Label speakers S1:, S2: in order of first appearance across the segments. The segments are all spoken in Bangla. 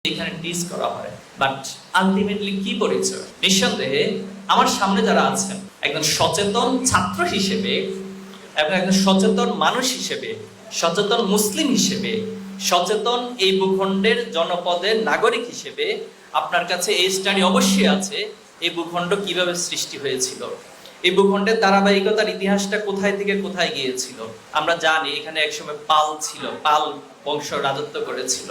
S1: এখানে টিজ করা হয়, বাট আলটিমেটলি কি পরিচয়? নিঃসন্দেহে আমার সামনে যারা আছেন, একজন সচেতন ছাত্র হিসেবে এবং একজন সচেতন মানুষ হিসেবে, সচেতন মুসলিম হিসেবে, সচেতন এই ভূখণ্ডের জনপদের নাগরিক হিসেবে আপনার কাছে এই স্টাডি অবশ্যই আছে এই ভূখণ্ড কিভাবে সৃষ্টি হয়েছিল, এই ভূখণ্ডের ধারাবাহিকতার ইতিহাসটা কোথায় থেকে কোথায় গিয়েছিল। আমরা জানি এখানে একসময় পাল ছিল, পাল বংশ রাজত্ব করেছিল,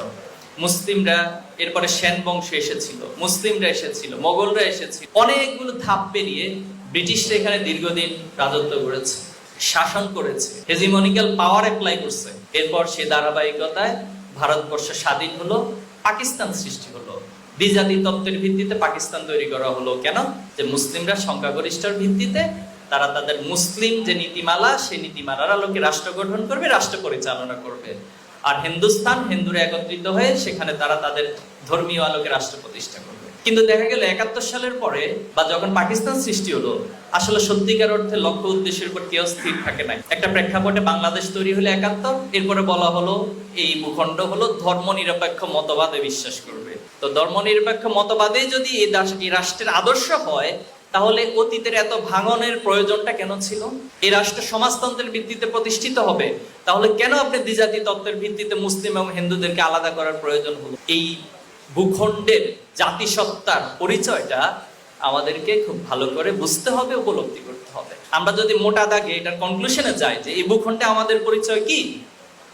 S1: মুসলিমরা, এরপরে সেন বংশ এসেছিল, মুসলিমরা এসেছিল, মোগলরা এসেছিল, অনেকগুলো ধাপ পেরিয়ে ব্রিটিশরা এখানে দীর্ঘদিন রাজত্ব করেছে, শাসন করেছে, হেজিমনিক্যাল পাওয়ার অ্যাপ্লাই করছে। এরপর সে ধারাবাহিকতায় ভারতবর্ষ স্বাধীন হলো, পাকিস্তান সৃষ্টি হলো, দ্বিজাতি তত্ত্বের ভিত্তিতে পাকিস্তান তৈরি করা হলো। কেন? যে মুসলিমরা সংখ্যাগরিষ্ঠের ভিত্তিতে তারা তাদের মুসলিম যে নীতিমালা, সেই নীতিমালার আলোকে রাষ্ট্র গঠন করবে, রাষ্ট্র পরিচালনা করবে। আর হিন্দুস্তান, হিন্দুরা একত্রিত হয়ে সেখানে তারা তাদের ধর্মীয় আলোকে রাষ্ট্র প্রতিষ্ঠা করবে। কিন্তু দেখা গেল ৭১ সালের পরে বা যখন পাকিস্তান সৃষ্টি হলো, আসলে সত্যিকার অর্থে লক্ষ্য উদ্দেশ্যের উপর কেউ স্থির থাকে নাই। একটা প্রেক্ষাপটে বাংলাদেশ তৈরি হলো ৭১, এরপরে বলা হলো এই ভূখণ্ড হলো ধর্মনিরপেক্ষ মতবাদে বিশ্বাস করবে। তো ধর্মনিরপেক্ষ মতবাদে যদি এই রাষ্ট্রের আদর্শ হয়, তাহলে অতীতের এত ভাঙনের প্রয়োজনটা কেন ছিল? এই রাষ্ট্র সমাজতন্ত্রের ভিত্তিতে প্রতিষ্ঠিত হবে, তাহলে কেন আপনি দ্বিজাতি তত্ত্বের ভিত্তিতে মুসলিম এবং হিন্দুদেরকে আলাদা করার প্রয়োজন হলো? এই ভূখণ্ডের জাতিসত্তার পরিচয়টা আমাদেরকে খুব ভালো করে বুঝতে হবে, উপলব্ধি করতে হবে। আমরা যদি মোটা দাগে এটার কনক্লুশনে যাই যে এই ভূখণ্ডে আমাদের পরিচয় কি,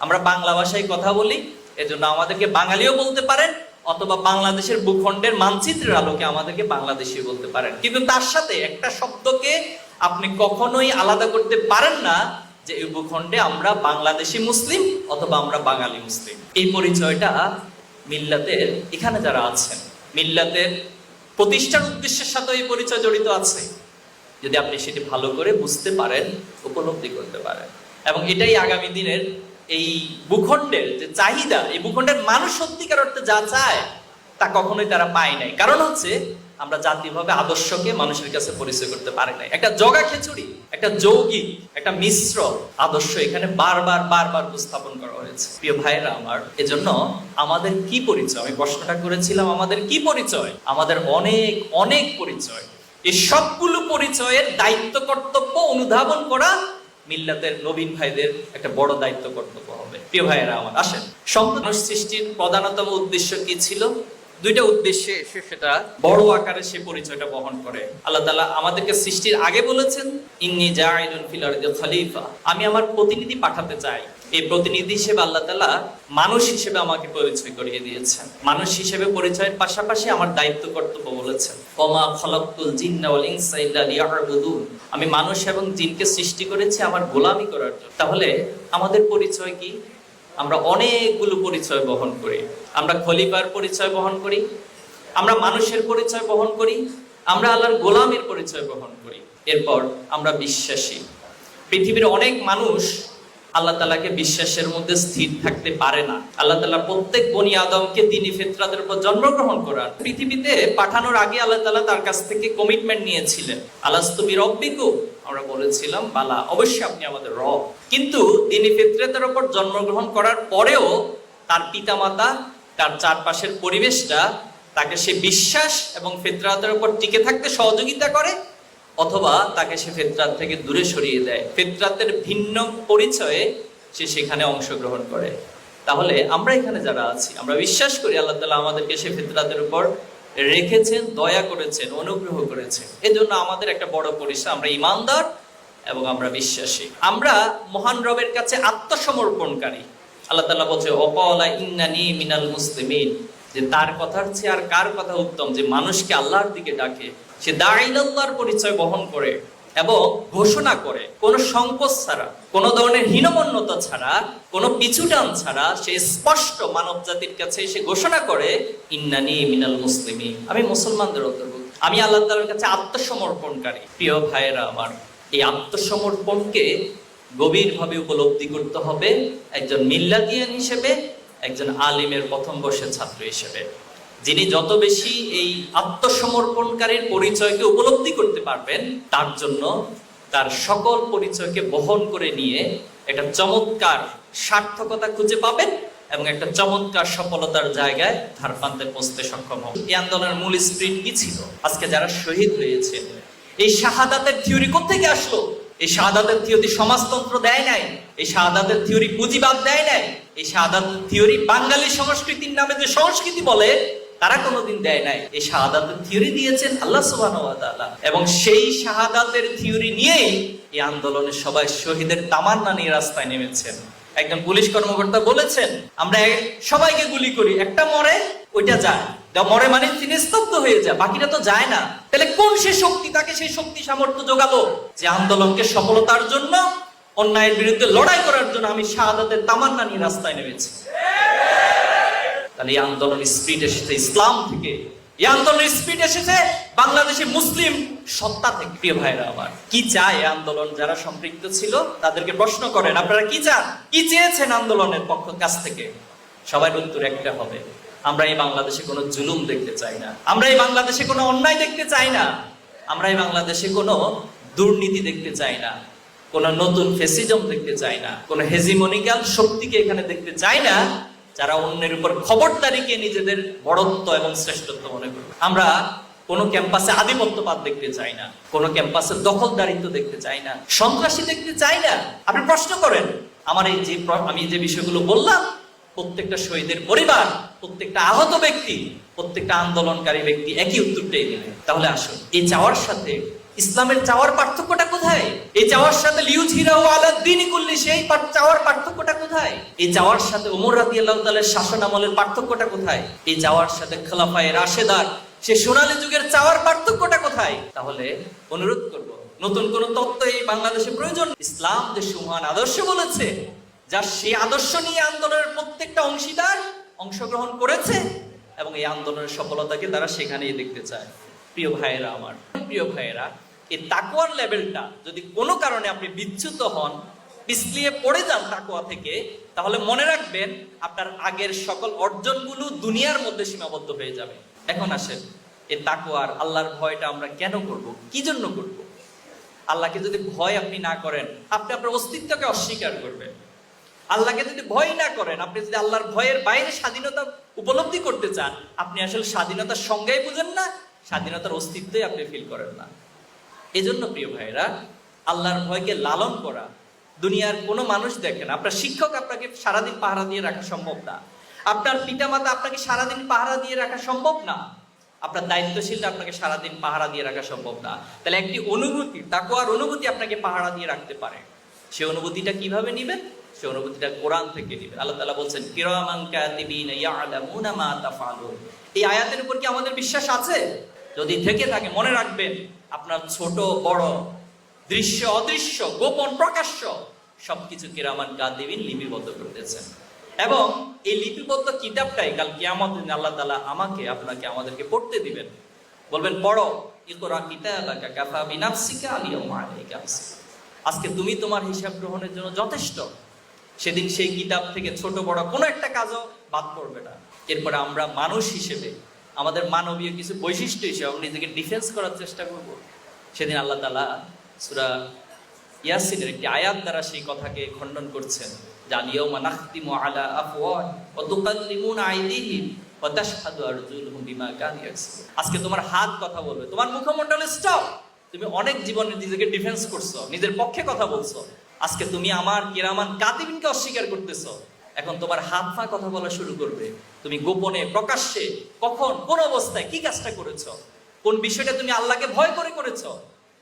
S1: আমরা বাংলা ভাষায় কথা বলি, এজন্য আমাদেরকে বাঙালিও বলতে পারেন, অথবা বাংলাদেশের ভূখণ্ডের মানচিত্রের আলোকে আমাদেরকে বাংলাদেশি বলতে পারেন। কিন্তু তার সাথে একটা শব্দকে আপনি কখনোই আলাদা করতে পারেন না যে এই ভূখণ্ডে আমরা বাংলাদেশি মুসলিম অথবা আমরা বাঙালি মুসলিম। এই পরিচয়টা মিল্লাতের এখানে যারা আছেন, মিল্লাতের প্রতিষ্ঠার উদ্দেশ্যের সাথে এই পরিচয় জড়িত আছে। যদি আপনি সেটি ভালো করে বুঝতে পারেন, উপলব্ধি করতে পারেন, এবং এটাই আগামী দিনের এই ভূখণ্ডের যে চাহিদা, এই ভূখণ্ডের মানুষ সত্যিকার অর্থে যা চায় তা কখনোই তারা পায় নাই। কারণ হচ্ছে আমরা জাতীয়ভাবে আদর্শকে মানুষের কাছে পরিচয় করতে পারি নাই। একটা জগা খিচুড়ি, একটা যৌগিক, একটা মিশ্র আদর্শ এখানে বারবার উপস্থাপন করা হয়েছে। প্রিয় ভাইরা আমার, এজন্য আমাদের কি পরিচয়? আমি প্রশ্নটা করেছিলাম, আমাদের কি পরিচয়? আমাদের অনেক অনেক পরিচয়। এই সবগুলো পরিচয়ের দায়িত্ব কর্তব্য অনুধাবন করা মিল্লাতের নবীন ভাইদের একটা বড় দায়িত্ব কর্তব্য হবে। প্রিয় ভাইয়েরা আমার, আসেন, মানুষ সৃষ্টির প্রধানতম উদ্দেশ্য কি ছিল? দুইটা উদ্দেশ্যে এসে সেটা বড় আকারে সে পরিচয়টা বহন করে। আল্লাহ তাআলা আমাদেরকে সৃষ্টির আগে বলেছেন, ইন্নী জাইলুন ফিল আরদি খলিফা, আমি আমার প্রতিনিধি পাঠাতে চাই। এই প্রতিনিধি হিসেবে আল্লাহ তাআলা মানুষ হিসেবে আমাকে পরিচয় করিয়ে দিয়েছেন। মানুষ হিসেবে পরিচয়ের পাশাপাশি আমার দায়িত্ব কর্তব্য বলেছেন, ওমা খালাকতুল জিন্না ওয়াল ইনসা ইল্লা লিয়াবুদুন, আমি মানুষ এবং জিনকে সৃষ্টি করেছি আমার গোলামি করার জন্য। তাহলে আমাদের পরিচয় কি? আমরা অনেকগুলো পরিচয় বহন করি। আমরা খলিফার পরিচয় বহন করি, আমরা মানুষের পরিচয় বহন করি, আমরা আল্লাহর গোলামের পরিচয় বহন করি। এরপর আমরা বিশ্বাসী। পৃথিবীর অনেক মানুষ আল্লাহ তাআলাকে বিশ্বাসের মধ্যে স্থির থাকতে পারে না। আল্লাহ তাআলা প্রত্যেক বনি আদমকে দ্বীনি ফিতরাতের উপর জন্মগ্রহণ করার, পৃথিবীতে পাঠানোর আগে আল্লাহ তাআলা তার কাছ থেকে কমিটমেন্ট নিয়েছিলেন, আলাস্তু বিরাব্বিকুম, আমরা বলেছিলাম বালা, অবশ্যই আপনি আমাদের রব। কিন্তু দ্বীনি ফিতরাতের উপর জন্মগ্রহণ করার পরেও তার পিতামাতা, তার চারপাশের পরিবেশটা তাকে সে বিশ্বাস এবং ফিতরাতের উপর টিকে থাকতে সহযোগিতা করে, অথবা তাকে সে ফিতরাত থেকে দূরে সরিয়ে দেয়। ফিতরাতের ভিন্ন পরিচয়ে সে সেখানে অংশগ্রহণ করে। তাহলে আমরা এখানে যারা আছি, আমরা বিশ্বাস করি আল্লাহ তাআলা আমাদেরকে সে ফিতরাতের উপর রেখেছেন, দয়া করেছেন, অনুগ্রহ করেছেন। এজন্য আমাদের একটা বড় পরিচয়, আমরা ঈমানদার এবং আমরা বিশ্বাসী। আমরা মহান রবের কাছে আত্মসমর্পণকারী। আল্লাহ তাআলা বলছে, ওয়াকালা ইন্নানি মিনাল মুসলিমিন, যে তার কথার চেয়ে আর কার কথা উত্তম, যে মানুষকে আল্লাহর দিকে ডাকে, সে দাঈলাল্লাহর পরিচয় বহন করে এবং ঘোষণা করে কোনো সংকোচ ছাড়া, কোনো ধরনের হীনমন্যতা ছাড়া, কোনো পিছুটান ছাড়া, সে স্পষ্ট মানব জাতির কাছে এসে ঘোষণা করে, ইন্নানি মিনাল মুসলিমিন, আমি মুসলমানদের অন্তর্ভুক্ত, আমি আল্লাহ তাআলার কাছে আত্মসমর্পণকারী। প্রিয় ভাইয়েরা আমার, এই আত্মসমর্পণকে গভীরভাবে উপলব্ধি করতে হবে একজন মিল্লাতিয়ান হিসেবে, একজন আলিমের প্রথম বর্ষের ছাত্র হিসেবে। যিনি যত বেশি এই আত্মসমর্পণকারীর পরিচয়কে উপলব্ধি করতে পারবেন, তার জন্য তার সকল পরিচয়কে বহন করে নিয়ে একটা চমৎকার সার্থকতা খুঁজে পাবেন এবং একটা চমৎকার সফলতার জায়গায় ধার প্রান্তে পৌঁছতে সক্ষম হব। এই আন্দোলনের মূল স্পিরিট কি ছিল? আজকে যারা শহীদ হয়েছে, এই শাহাদাতের থিওরি কোত্থেকে আসলো? এই শাহাদাতের থিওরি সমাজতন্ত্র দেয় নাই, এই শাহাদাতের থিওরি পুঁজিবাদ দেয় নাই, এই শাহাদাতের থিওরি বাঙালি সংস্কৃতির নামে যে সংস্কৃতি বলে তারা কোনোদিন দেয় নাই। এই শাহাদাতের থিওরি দিয়েছেন আল্লাহ সুবহানাহু ওয়া তাআলা। এবং সেই শাহাদাতের থিওরি নিয়েই এই আন্দোলনে সবাই শহীদের তামান্না নিয়ে রাস্তায় নেমেছেন। একজন পুলিশ কর্মকর্তা বলেছেন, আমরা সবাইকে গুলি করি, একটা মরে ওইটা যায়, মরে মানে তিনি স্তব্ধ হয়ে যায়, বাকিটা তো যায় না। তাহলে কোন সে শক্তি তাকে সেই শক্তি সামর্থ্য যোগালো যে আন্দোলনকে সফলতার জন্য, অন্যায়ের বিরুদ্ধে লড়াই করার জন্য আমি শাহাদাতের তামান্না নিয়ে রাস্তায় নেমেছি? তাহলে এই আন্দোলন স্পিরিট এসেছে ইসলাম থেকে, এই আন্দোলনের স্পিরিট এসেছে বাংলাদেশে মুসলিম সত্তা থেকে। প্রিয় ভাইরা আমার, কি চায় এই আন্দোলন? যারা সম্পৃক্ত ছিল তাদেরকে প্রশ্ন করেন, আপনারা কি চান, কি চেয়েছেন আন্দোলনের পক্ষ কাছ থেকে? সবার উত্তর একটা হবে, আমরা এই বাংলাদেশে কোনো জুলুম দেখতে চাই না, আমরা এই বাংলাদেশে কোনো অন্যায় দেখতে চাই না, আমরা এই বাংলাদেশে কোনো দুর্নীতি দেখতে চাই না, কোনো নতুন ফেসিজম দেখতে চাই না, কোনো হেজিমনিক্যাল শক্তিকে এখানে দেখতে চাই না যারা অন্যের উপর খবরদারিকে নিজেদের বড়ত্ব এবং শ্রেষ্ঠত্ব মনে করবে। আমরা কোনো ক্যাম্পাসে আধিপত্যবাদ দেখতে চাই না, কোনো ক্যাম্পাসে দখলদারিত্ব দেখতে চাই না, সন্ত্রাসী দেখতে চাই না। আপনি প্রশ্ন করেন, আমার এই যে আমি যে বিষয়গুলো বললাম, প্রত্যেকটা শহীদের পরিবার, প্রত্যেকটা আহত ব্যক্তি, প্রত্যেকটা আন্দোলনকারী ব্যক্তি একই উত্তরটাই দিবে। তাহলে আসুন, এই চাওয়ার সাথে ইসলামের চাওয়ার পার্থক্যটা কোথায়? এই চাওয়ার সাথে লিউযহিরাহু আলা দ্বীনি কুল্লি, সেই চাওয়ার পার্থক্যটা কোথায়? এই চাওয়ার সাথে ওমর রাদিয়াল্লাহু তাআলার শাসন আমলের পার্থক্যটা কোথায়? এই চাওয়ার সাথে খোলাফায়ে রাশেদার সে সোনালী যুগের চাওয়ার পার্থক্যটা কোথায়? তাহলে অনুরোধ করব, নতুন কোন তত্ত্ব এই বাংলাদেশে প্রয়োজন। ইসলাম যে সুমহান আদর্শ বলেছে, যার সেই আদর্শ নিয়ে আন্দোলনের প্রত্যেকটা অংশীদার অংশগ্রহণ করেছে এবং এই আন্দোলনের সফলতাকে তারা সেখানেই দেখতে চায়। প্রিয় ভাইয়েরা আমার, প্রিয় ভাইয়েরা, এই তাকওয়ার লেভেলটা যদি কোনো কারণে আপনি বিচ্যুত হন, পিছলিয়ে পড়ে যান তাকওয়া থেকে, তাহলে মনে রাখবেন আপনার আগের সকল অর্জনগুলো দুনিয়ার মধ্যে সীমাবদ্ধ হয়ে যাবে। এখন আসেন, এই তাকওয়ার আল্লাহর ভয়টা আমরা কেন করব, কি জন্য করব? আল্লাহকে যদি ভয় আপনি না করেন, আপনি আপনার অস্তিত্বকে অস্বীকার করবেন। আল্লাহকে যদি ভয় না করেন, আপনি যদি আল্লাহর ভয়ের বাইরে স্বাধীনতা উপলব্ধি করতে চান, আপনি আসলে স্বাধীনতার সংজ্ঞাই বুঝেন না, স্বাধীনতার অস্তিত্বই আপনি ফিল করেন না। এজন্য প্রিয় ভাইরা, আল্লাহর ভয়কে লালন করা দুনিয়ার কোনো মানুষ দেখেন। আপনার শিক্ষক আপনাকে সারাদিন পাহারা দিয়ে রাখা সম্ভব না, আপনার পিতামাতা আপনাকে সারাদিন পাহারা দিয়ে রাখা সম্ভব না, আপনার দায়িত্বশীলটা আপনাকে সারাদিন পাহারা দিয়ে রাখা সম্ভব না। তাহলে একটি অনুভূতি, তাকওয়ার অনুভূতি আপনাকে পাহারা দিয়ে রাখতে পারে। সেই অনুভূতিটা কিভাবে নিবেন? সেই অনুভূতিটা কোরআন থেকে নিবেন। আল্লাহ তাআলা বলছেন, কিরামান কাতিবিনা ইয়ালামুনা মা তাফআলুন। এই আয়াতের উপর কি আমাদের বিশ্বাস আছে? যদি থেকে থাকে, মনে রাখবেন আপনার ছোট বড়, দৃশ্য অদৃশ্য, গোপন প্রকাশ্য সবকিছু কিরামান কাতিবিন লিপিবদ্ধ করতেছেন। এবং এই লিপিবদ্ধ কিতাবটাই কাল কিয়ামতের দিন আল্লাহ তাআলা আমাকে আপনাকে আমাদেরকে পড়তে দিবেন। বলবেন, পড়ো, ইকরা কিতাবাকা কাফা বিনাফসিকা আল-ইয়াওমা আলাইকা হাসিবা। আজকে তুমি তোমার হিসাব গ্রহণের জন্য যথেষ্ট। সেদিন সেই কিতাব থেকে ছোট বড় কোনো একটা কাজও বাদ পড়বে না। এরপরে আমরা মানুষ হিসেবে আমাদের মানবীয় কিছু বৈশিষ্ট্য হিসেবে আমরা নিজেকে ডিফেন্স করার চেষ্টা করব। সেদিন আল্লাহ তাআলা সূরা ইয়াসিনের একটি আয়াত দ্বারা সেই কথাকে খণ্ডন করছেন, জালিয়াউমা নাখতিমু আলা আফওয়াহ ওয়া তুকাল্লিমুনা আইদিহিম ওয়া তাশহাদু আরজুলুহুম বিমা কানু ইয়াকসিবুন। আজকে তোমার হাত কথা বলবে, তোমার মুখমণ্ডলে স্টপ। তুমি অনেক জীবনে নিজেকে ডিফেন্স করছো, নিজের পক্ষে কথা বলছো, আজকে তুমি আমার কিরামান কাতিবিনকে অস্বীকার করতেছো। এখন তোমার হাত পা কথা বলা শুরু করবে। তুমি গোপনে প্রকাশ্যে কখন কোন অবস্থায় কি কাজটা করেছো, কোন বিষয়টা তুমি আল্লাহকে ভয় করে করেছো,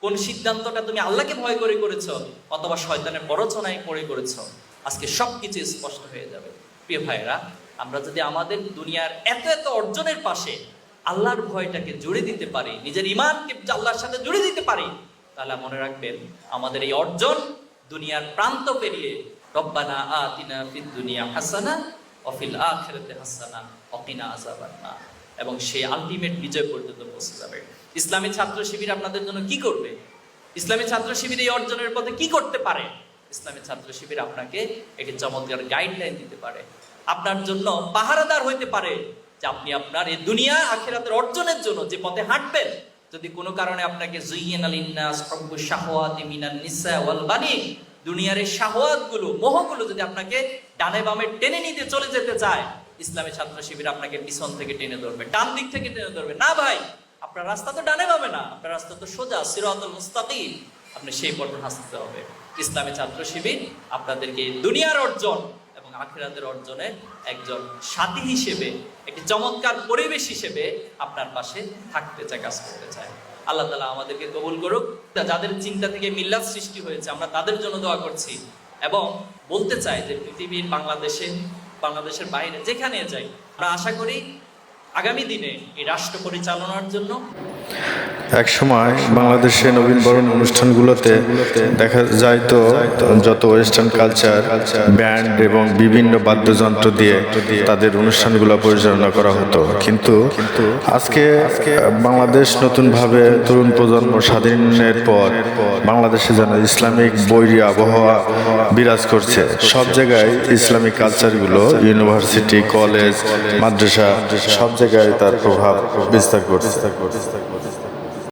S1: কোন সিদ্ধান্তটা তুমি আল্লাহকে ভয় করে করেছো অথবা শয়তানের প্ররোচনায় পড়ে করেছো, আজকে সবকিছু স্পষ্ট হয়ে যাবে। প্রিয় ভাইরা, আমরা যদি আমাদের দুনিয়ার এত এত অর্জনের পাশে আল্লাহর ভয়টাকে জুড়ে দিতে পারি, নিজের ঈমানকে আল্লাহর সাথে জুড়ে দিতে পারি, তাহলে মনে রাখবেন আমাদের এই অর্জন দুনিয়ার প্রান্ত পেরিয়ে রব্বানা আতিনা ফিদ দুনিয়া হাসানা ওয়া ফিল আখিরাতি হাসানা ওয়া কিনা আযাবান নার, এবং সেই আলটিমেট বিজয় পর্যন্ত পৌঁছে যাবে। ইসলামী ছাত্র শিবির আপনাদের জন্য কি করবে? ইসলামী ছাত্র শিবির এই অর্জনের পথে কি করতে পারে? ইসলামী ছাত্র শিবির আপনাকে একটি চমৎকার গাইডলাইন দিতে পারে, আপনার জন্য পাহারাদার হইতে পারে, যে আপনি আপনার এই দুনিয়া আখিরাতের অর্জনের জন্য যে পথে হাঁটবেন, যদি কোনো কারণে আপনাকে যুইয়িনা লিন-নাস হুব্বুশ শাহওয়াতি মিনান নিসা ওয়াল বানিন, দুনিয়ার এই শাহওয়াতগুলো, মোহগুলো যদি আপনাকে ডানে বামে টেনে নিতে চলে যেতে চায়, ইসলামী ছাত্র শিবির আপনাকে পিছন থেকে টেনে ধরবে, ডান দিক থেকে টেনে ধরবে। না ভাই, আপনার রাস্তা তো ডানে বামে না, আপনার রাস্তা তো সোজা, সিরাতুল মুস্তাকিম, আপনি সেই পথে হাসতে হবে। ইসলামী ছাত্র শিবির আপনাদেরকে দুনিয়ার অর্জন এবং আখিরাতের অর্জনে একজন সাথী হিসেবে, একটি চমৎকার পরিবেশ হিসেবে আপনার পাশে থাকতে চায়, কাজ করতে চায়। আল্লাহ তাআলা আমাদেরকে কবুল করুক। যাদের চিন্তা থেকে মিল্লাত সৃষ্টি হয়েছে, আমরা তাদের জন্য দোয়া করছি এবং বলতে চাই যে পৃথিবীর বাংলাদেশের বাইরে যেখানে যাই, আমরা আশা করি আগামী দিনে এই রাষ্ট্র পরিচালনার জন্য
S2: এক সময় বাংলাদেশে নবীনবরণ অনুষ্ঠানগুলোতে দেখা যায় তো যত ওয়েস্টার্ন কালচার ব্যান্ড এবং বিভিন্ন বাদ্যযন্ত্র দিয়ে তাদের অনুষ্ঠানগুলো পরিচালনা করা হতো, কিন্তু আজকে বাংলাদেশ নতুনভাবে তরুণ প্রজন্ম স্বাধীনের পর বাংলাদেশে যেন ইসলামিক বৈরী আবহাওয়া বিরাজ করছে। সব জায়গায় ইসলামিক কালচারগুলো ইউনিভার্সিটি, কলেজ, মাদ্রাসা সব জায়গায় তার প্রভাব বিস্তার করছে।